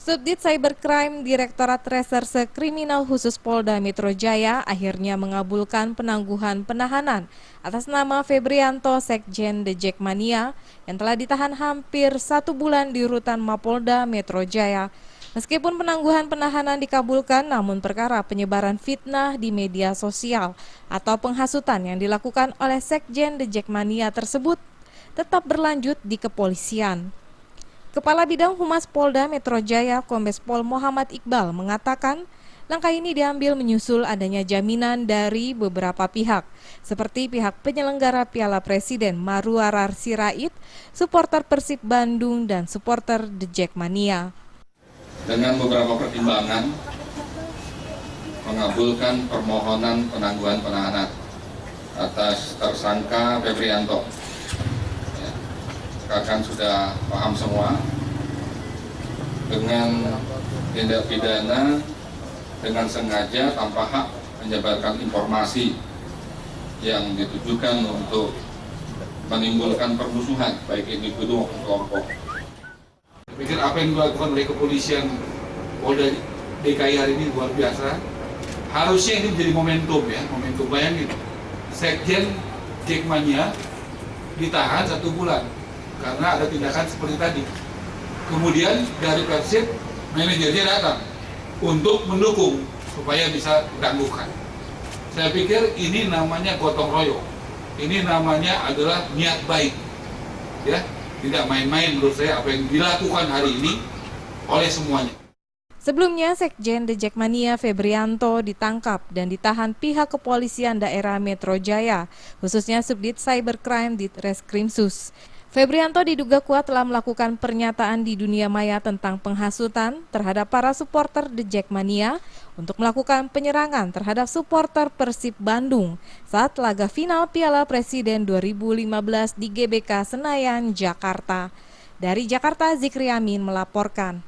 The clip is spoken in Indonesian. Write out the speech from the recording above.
Subdit Cybercrime Direktorat Reserse Kriminal Khusus Polda Metro Jaya akhirnya mengabulkan penangguhan penahanan atas nama Febrianto Sekjen The Jackmania yang telah ditahan hampir 1 bulan di rutan Mapolda Metro Jaya. Meskipun penangguhan penahanan dikabulkan, namun perkara penyebaran fitnah di media sosial atau penghasutan yang dilakukan oleh Sekjen The Jackmania tersebut tetap berlanjut di kepolisian. Kepala Bidang Humas Polda Metro Jaya Kombes Pol Muhammad Iqbal mengatakan langkah ini diambil menyusul adanya jaminan dari beberapa pihak, seperti pihak penyelenggara Piala Presiden Marwarar Sirait, supporter Persib Bandung, dan supporter The Jackmania. Dengan beberapa pertimbangan, mengabulkan permohonan penangguhan penahanan atas tersangka Febrianto. Kan sudah paham semua dengan tindak pidana dengan sengaja tanpa hak menyebarkan informasi yang ditujukan untuk menimbulkan permusuhan baik individu maupun kelompok. Saya pikir apa yang dilakukan oleh kepolisian Polda DKI hari ini luar biasa. Harusnya ini menjadi momentum ya, momentum. Bayangin, Sekjen Jackmania ditahan 1 bulan karena ada tindakan seperti tadi. Kemudian dari Persib, manajernya datang untuk mendukung supaya bisa ditangguhkan. Saya pikir ini namanya gotong royong. Ini namanya adalah niat baik. Ya, tidak main-main menurut saya apa yang dilakukan hari ini oleh semuanya. Sebelumnya, Sekjen The Jackmania Febrianto ditangkap dan ditahan pihak kepolisian daerah Metro Jaya, khususnya Subdit Cybercrime di Reskrimsus. Febrianto diduga kuat telah melakukan pernyataan di dunia maya tentang penghasutan terhadap para supporter The Jackmania untuk melakukan penyerangan terhadap supporter Persib Bandung saat laga final Piala Presiden 2015 di GBK Senayan, Jakarta. Dari Jakarta, Zikri Amin melaporkan.